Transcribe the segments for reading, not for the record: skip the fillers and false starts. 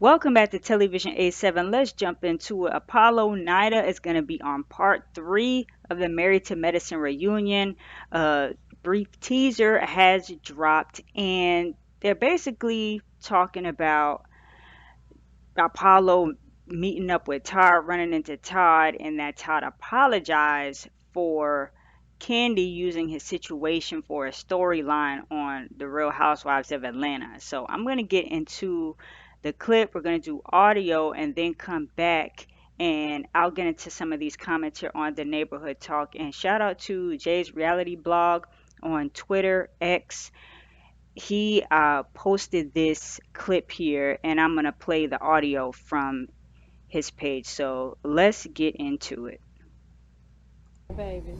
Welcome back to Television A7. Let's jump into it. Apollo Nida is going to be on part three of the Married to Medicine reunion. A brief teaser has dropped, and they're basically talking about Apollo meeting up with Todd, running into Todd, and that Todd apologized for Kandi using his situation for a storyline on The Real Housewives of Atlanta. So I'm going to get into the clip. We're going to do audio and then come back and I'll get into some of these comments here on the neighborhood talk. And shout out to Jay's reality blog on Twitter, X. He posted this clip here, and I'm going to play the audio from his page. So let's get into it. Baby.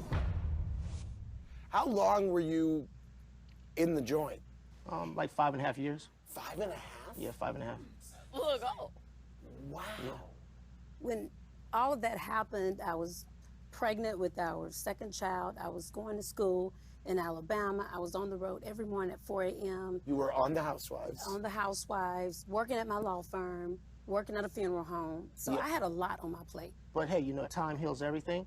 How long were you in the joint? Like 5.5 years. 5.5? Yeah, 5.5. Look, oh. Wow. Yeah. When all of that happened, I was pregnant with our second child. I was going to school in Alabama. I was on the road every morning at 4 a.m. You were on the Housewives. on the Housewives, working at my law firm, working at a funeral home. So Yeah. I had a lot on my plate. But hey, time heals everything.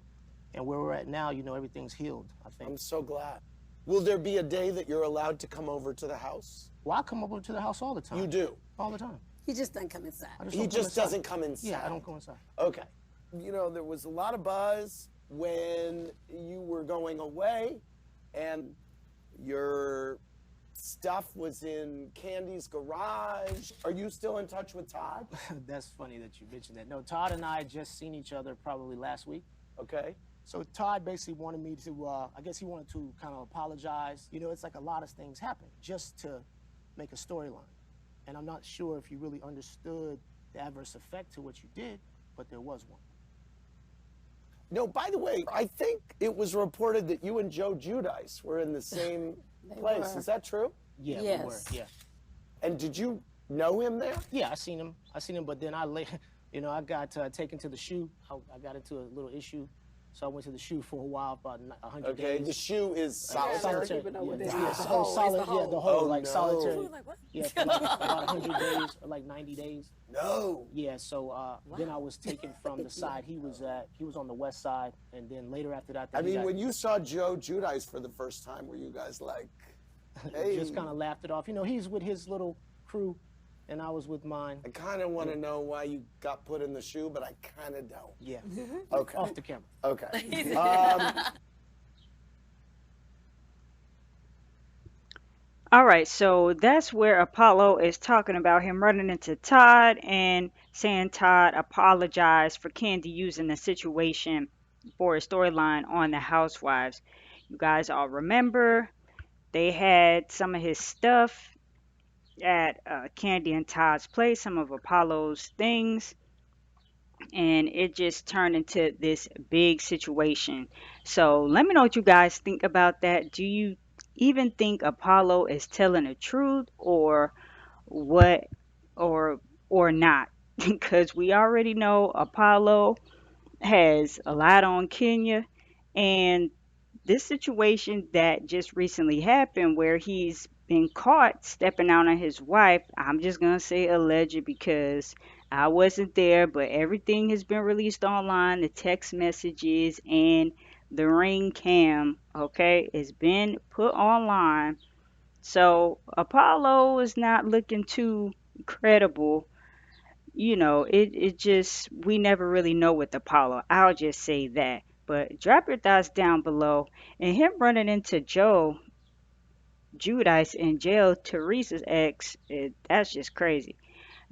And where we're at now, everything's healed, I think. I'm so glad. Will there be a day that you're allowed to come over to the house? Well, I come over to the house all the time. You do? All the time. He just doesn't come inside. I just He don't come just inside. doesn't come inside. Yeah, I don't go inside. Okay. There was a lot of buzz when you were going away and your stuff was in Kandi's garage. Are you still in touch with Todd? That's funny that you mentioned that. No, Todd and I had just seen each other probably last week. Okay. So Todd basically wanted me to, I guess he wanted to kind of apologize. It's like a lot of things happen just to make a storyline. And I'm not sure if you really understood the adverse effect to what you did, but there was one. No, by the way, I think it was reported that you and Joe Giudice were in the same place. were. Is that true? Yeah, we were, Yes. yeah. And did you know him there? Yeah, I seen him, but then I got taken to the shoe. I got into a little issue. So I went to the shoe for a while, about 100 Okay, days. the shoe is solitary. Solitary. even know what Yeah, this yeah, is. the The whole hole, solid, it's the yeah, the hole. whole, Oh, like no. solitary. We were like, what? Yeah, for like about 100 days or like 90 days. No. Yeah, so then I was taken from the side he was at. He was on the west side, and then later after that, I mean, when you saw Joe Giudice for the first time, were you guys like, hey? just kind of laughed it off. He's with his little crew, and I was with mine. I kind of want to know why you got put in the shoe, but I kind of don't. Yeah, Okay. off the camera. Okay. All right, so that's where Apollo is talking about him running into Todd and saying Todd apologized for Kandi using the situation for a storyline on the Housewives. You guys all remember they had some of his stuff at Kandi and Todd's place, some of Apollo's things, and it just turned into this big situation. So let me know what you guys think about that. Do you even think Apollo is telling the truth or what or not? Because we already know Apollo has a lot on Kenya and this situation that just recently happened where he's been caught stepping out on his wife. I'm just going to say alleged because I wasn't there, but everything has been released online, the text messages and the ring cam, okay, it's been put online. So Apollo is not looking too credible. It just, we never really know with Apollo. I'll just say that. But drop your thoughts down below. And him running into Joe Judice in jail, Teresa's ex, that's just crazy.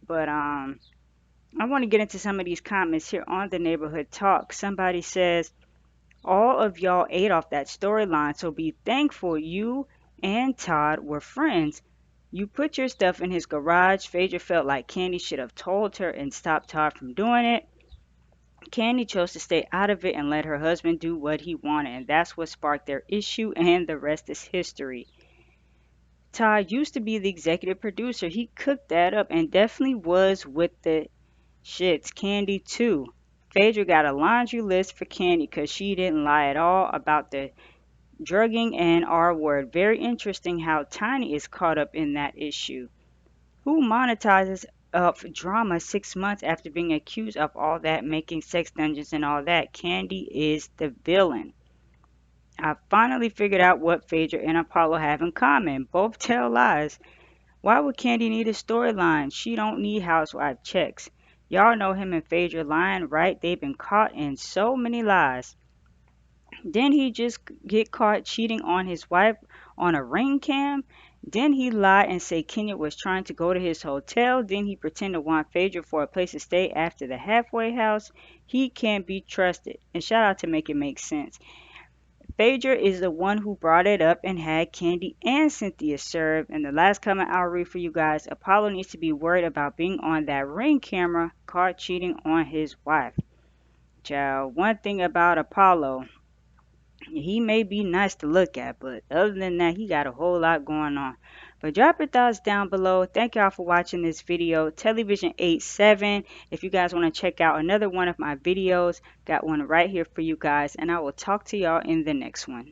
But I want to get into some of these comments here on the neighborhood talk. Somebody says, all of y'all ate off that storyline, so be thankful you and Todd were friends. You put your stuff in his garage. Phaedra felt like Kandi should have told her and stopped Todd from doing it. Kandi chose to stay out of it and let her husband do what he wanted, and that's what sparked their issue, and the rest is history. Todd used to be the executive producer. He cooked that up and definitely was with the shits. Kandi too. Phaedra got a laundry list for Kandi because she didn't lie at all about the drugging and R word. Very interesting how Tiny is caught up in that issue. Who monetizes of drama 6 months after being accused of all that, making sex dungeons and all that. Kandi is the villain. I finally figured out what Phaedra and Apollo have in common. Both tell lies. Why would Kandi need a storyline? She don't need housewife checks. Y'all know him and Phaedra lying, right? They've been caught in so many lies. Didn't he just get caught cheating on his wife on a ring cam? Didn't he lie and say Kenya was trying to go to his hotel? Didn't he pretend to want Phaedra for a place to stay after the halfway house? He can't be trusted. And shout out to Make It Make Sense. Phaedra is the one who brought it up and had Kandi and Cynthia served. And the last comment I'll read for you guys, Apollo needs to be worried about being on that ring camera caught cheating on his wife. Child, one thing about Apollo, he may be nice to look at, but other than that, he got a whole lot going on. But drop your thoughts down below. Thank y'all for watching this video. Television 87. If you guys want to check out another one of my videos, got one right here for you guys. And I will talk to y'all in the next one.